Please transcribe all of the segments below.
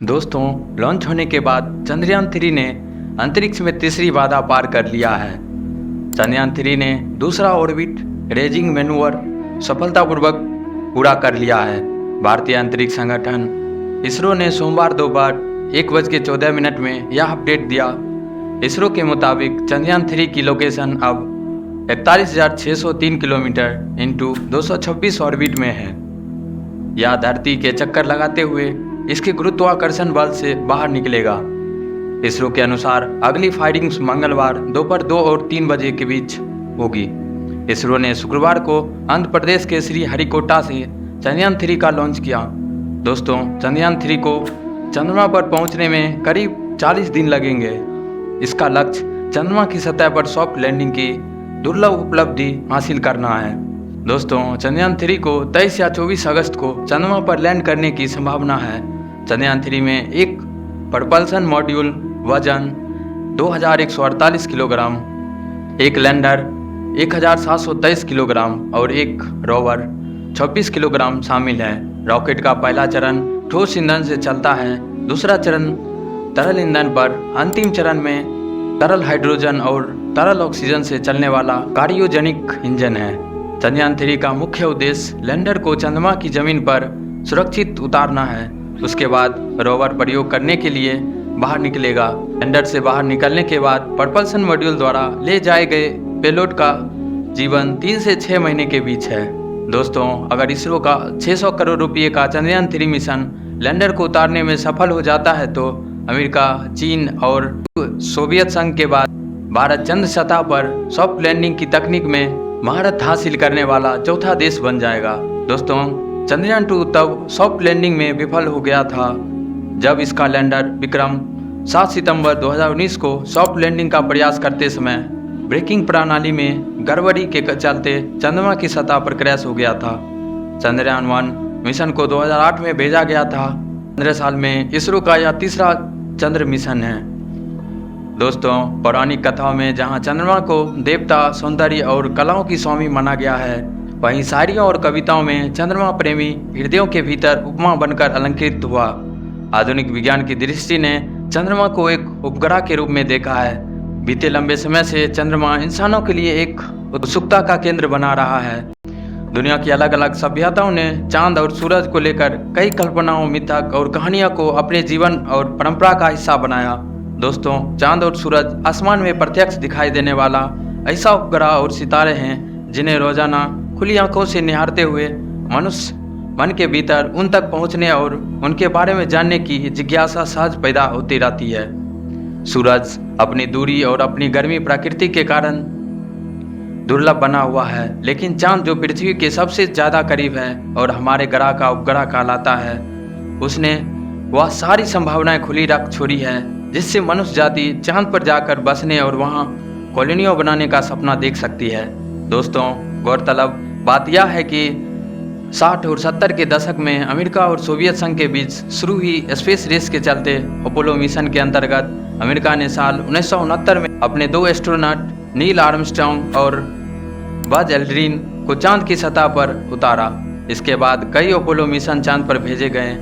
दोस्तों, लॉन्च होने के बाद चंद्रयान 3 ने अंतरिक्ष में तीसरी बाधा पार कर लिया है। चंद्रयान 3 ने दूसरा ऑर्बिट रेजिंग मैनूवर सफलतापूर्वक पूरा कर लिया है। भारतीय अंतरिक्ष संगठन इसरो ने सोमवार दोपहर 1:14 में यह अपडेट दिया। इसरो के मुताबिक चंद्रयान 3 की लोकेशन अब 41,603 किलोमीटर इंटू 226 ऑर्बिट में है। यह धरती के चक्कर लगाते हुए इसके गुरुत्वाकर्षण बल से बाहर निकलेगा। इसरो के अनुसार अगली फायरिंग मंगलवार दोपहर 2 और 3 बजे के बीच होगी। इसरो ने शुक्रवार को आंध्र प्रदेश के श्री हरिकोटा से चंद्रयान 3 का लॉन्च किया। दोस्तों, चंद्रयान 3 को चंद्रमा पर पहुंचने में करीब 40 दिन लगेंगे। इसका लक्ष्य चंद्रमा की सतह पर सॉफ्ट लैंडिंग की दुर्लभ उपलब्धि हासिल करना है। दोस्तों, चंद्रयान 3 को 23 या 24 अगस्त को चंद्रमा पर लैंड करने की संभावना है। चंद्रयान 3 में एक प्रपल्सन मॉड्यूल वजन 2148 किलोग्राम, एक लैंडर 1723 किलोग्राम और एक रोवर 26 किलोग्राम शामिल है। रॉकेट का पहला चरण ठोस ईंधन से चलता है, दूसरा चरण तरल ईंधन पर, अंतिम चरण में तरल हाइड्रोजन और तरल ऑक्सीजन से चलने वाला क्रायोजेनिक इंजन है। चंद्रयान 3 का मुख्य उद्देश्य लैंडर को चंद्रमा की जमीन पर सुरक्षित उतारना है। उसके बाद रोवर प्रयोग करने के लिए बाहर निकलेगा। लैंडर से बाहर निकलने के बाद प्रपल्सन मॉड्यूल द्वारा ले जाए गए पेलोड का जीवन 3 से 6 महीने के बीच है। दोस्तों, अगर इसरो का 600 करोड़ रुपये का चंद्रयान 3 मिशन लैंडर को उतारने में सफल हो जाता है तो अमेरिका, चीन और सोवियत संघ के बाद भारत चंद्र सतह पर सॉफ्ट लैंडिंग की तकनीक में महारत हासिल करने वाला चौथा देश बन जाएगा। दोस्तों, चंद्रयान 2 तब सॉफ्ट लैंडिंग में विफल हो गया था जब इसका लैंडर विक्रम 7 सितंबर 2019 को सॉफ्ट लैंडिंग का प्रयास करते समय ब्रेकिंग प्रणाली में गड़बड़ी के चलते चंद्रमा की सतह पर क्रैश हो गया था। चंद्रयान 1 मिशन को 2008 में भेजा गया था। 15 साल में इसरो का यह तीसरा चंद्र मिशन है। दोस्तों, पौराणिक कथाओं में जहां चंद्रमा को देवता, सौंदर्य और कलाओं की स्वामी माना गया है, वहीं शायरियों और कविताओं में चंद्रमा प्रेमी हृदयों के भीतर उपमा बनकर अलंकृत हुआ। आधुनिक विज्ञान की दृष्टि ने चंद्रमा को एक उपग्रह के रूप में देखा है। बीते लंबे समय से चंद्रमा इंसानों के लिए एक उत्सुकता का केंद्र बना रहा है। दुनिया की अलग अलग सभ्यताओं ने चांद और सूरज को लेकर कई कल्पनाओं, मिथक और कहानियों को अपने जीवन और परंपरा का हिस्सा बनाया। दोस्तों, चांद और सूरज आसमान में प्रत्यक्ष दिखाई देने वाला ऐसा उपग्रह और सितारे हैं जिन्हें रोजाना खुली आंखों से निहारते हुए मनुष्य मन के भीतर उन तक पहुंचने और उनके बारे में जानने की जिज्ञासा सहज पैदा होती रहती है। सूरज अपनी दूरी और अपनी गर्मी प्रकृति के कारण दुर्लभ बना हुआ है, लेकिन चांद जो पृथ्वी के सबसे ज्यादा करीब है और हमारे ग्रह का उपग्रह कहलाता है, उसने वह सारी संभावनाएं खुली रख छोड़ी है जिससे मनुष्य जाति चांद पर जाकर बसने और वहां कॉलोनियों बनाने का सपना देख सकती है। दोस्तों, गौरतलब बात यह है कि 60 और 70 के दशक में अमेरिका और सोवियत संघ के बीच शुरू हुई स्पेस रेस के चलते अपोलो मिशन के अंतर्गत अमेरिका ने साल 1969 में अपने 2 एस्ट्रोनॉट नील आर्मस्ट्रांग और बज एल्ड्रिन को चांद की सतह पर उतारा। इसके बाद कई अपोलो मिशन चांद पर भेजे गए।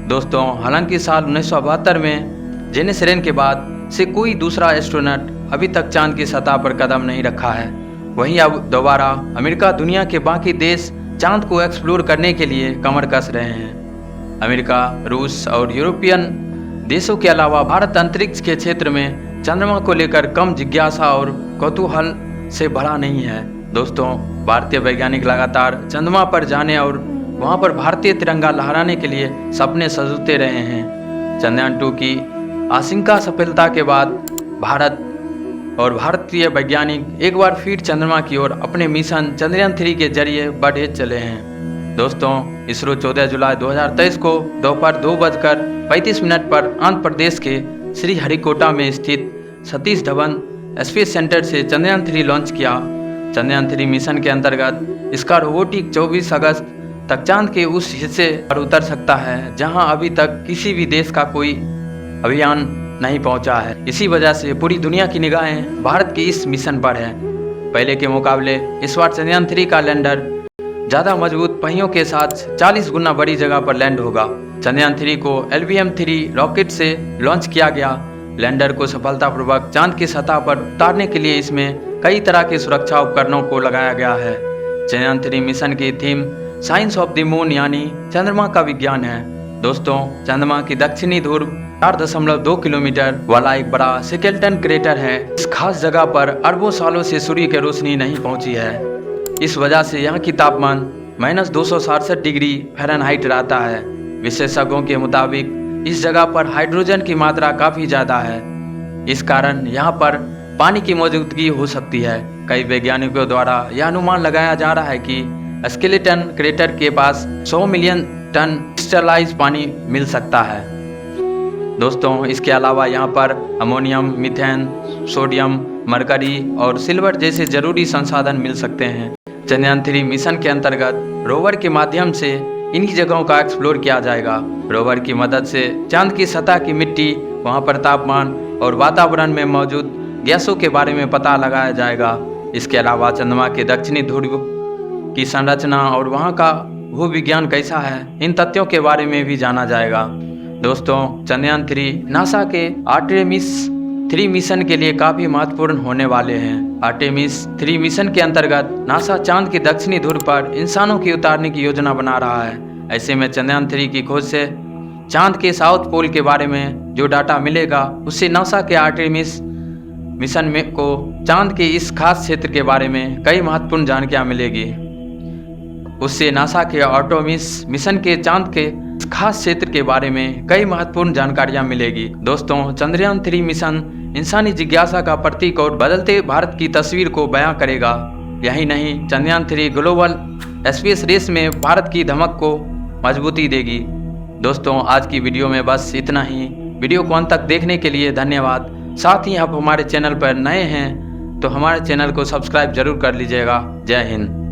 दोस्तों, हालांकि साल 1972 में जेनिस रेन के बाद से कोई दूसरा एस्ट्रोनॉट अभी तक चांद की सतह पर कदम नहीं रखा है। वहीं अब दोबारा अमेरिका दुनिया के बाकी देश चांद को एक्सप्लोर करने के लिए कमर कस रहे हैं। अमेरिका, रूस और यूरोपियन देशों के अलावा भारत अंतरिक्ष के क्षेत्र में चंद्रमा को लेकर कम जिज्ञासा और कौतूहल से भरा नहीं है। दोस्तों, भारतीय वैज्ञानिक लगातार चंद्रमा पर जाने और वहां पर भारतीय तिरंगा लहराने के लिए सपने सजोते रहे हैं। चंद्रयान 2 की आशंका सफलता के बाद भारत और भारतीय वैज्ञानिक एक बार फिर चंद्रमा की ओर अपने मिशन चंद्रयान 3 के जरिए बढ़े चले हैं। दोस्तों, इसरो 14 जुलाई 2023 को दोपहर 2:35 पर आंध्र प्रदेश के श्री हरिकोटा में स्थित सतीश धवन स्पेस सेंटर से चंद्रयान 3 लॉन्च किया। चंद्रयान 3 मिशन के अंतर्गत इसका रोबोटिक 24 अगस्त तक चांद के उस हिस्से पर उतर सकता है जहां अभी तक किसी भी देश का कोई अभियान नहीं पहुंचा है। इसी वजह से पूरी दुनिया की निगाहें भारत के इस मिशन पर है। पहले के मुकाबले इस बार चंद्रयान 3 का लैंडर ज़्यादा मजबूत पहियों के साथ 40 गुना बड़ी जगह पर लैंड होगा। चंद्रयान 3 को LVM-3 रॉकेट से लॉन्च किया गया। लैंडर को सफलतापूर्वक चांद की सतह पर उतारने के लिए इसमें कई तरह के सुरक्षा उपकरणों को लगाया गया है। चंद्रयान 3 मिशन की theme science of the moon यानी चंद्रमा का विज्ञान है। दोस्तों, चंद्रमा की दक्षिणी ध्रुव 4.2 किलोमीटर वाला एक बड़ा स्केलेटन क्रेटर है। इस खास जगह पर अरबों सालों से सूर्य की रोशनी नहीं पहुंची है। इस वजह से यहाँ की तापमान -267 डिग्री फ़ारेनहाइट रहता है। विशेषज्ञों के मुताबिक इस जगह पर हाइड्रोजन की मात्रा काफ़ी ज़्यादा है। इस कारण यहाँ पर पानी की मौजूदगी हो सकती है। कई वैज्ञानिकों द्वारा यह अनुमान लगाया जा रहा है कि स्केलेटन क्रेटर के पास 100 मिलियन टन क्रिस्टलाइज पानी मिल सकता है। दोस्तों, इसके अलावा यहाँ पर अमोनियम, मीथेन, सोडियम, मरकरी और सिल्वर जैसे जरूरी संसाधन मिल सकते हैं। चंद्रयान 3 मिशन के अंतर्गत रोवर के माध्यम से इन्हीं जगहों का एक्सप्लोर किया जाएगा। रोवर की मदद से चांद की सतह की मिट्टी, वहाँ पर तापमान और वातावरण में मौजूद गैसों के बारे में पता लगाया जाएगा। इसके अलावा चंद्रमा के दक्षिणी ध्रुव की संरचना और वहाँ का भूविज्ञान कैसा है, इन तथ्यों के बारे में भी जाना जाएगा। दोस्तों, चंद्रयान 3 नासा के आर्टेमिस 3 मिशन के लिए काफ़ी महत्वपूर्ण होने वाले हैं। आर्टेमिस 3 मिशन के अंतर्गत नासा चांद के दक्षिणी ध्रुव पर इंसानों की उतारने की योजना बना रहा है। ऐसे में चंद्रयान 3 की खोज से चांद के साउथ पोल के बारे में जो डाटा मिलेगा, उससे नासा के आर्टेमिस मिशन में को चांद के इस खास क्षेत्र के बारे में कई महत्वपूर्ण जानकारियाँ मिलेगी। उससे नासा के आर्टेमिस मिशन के चांद के खास क्षेत्र के बारे में कई महत्वपूर्ण जानकारियां मिलेगी। दोस्तों, चंद्रयान 3 मिशन इंसानी जिज्ञासा का प्रतीक और बदलते भारत की तस्वीर को बयां करेगा। यही नहीं, चंद्रयान 3 ग्लोबल स्पेस रेस में भारत की धमक को मजबूती देगी। दोस्तों, आज की वीडियो में बस इतना ही। वीडियो को अंत तक देखने के लिए धन्यवाद। साथ ही आप हमारे चैनल पर नए हैं तो हमारे चैनल को सब्सक्राइब जरूर कर लीजिएगा। जय हिंद।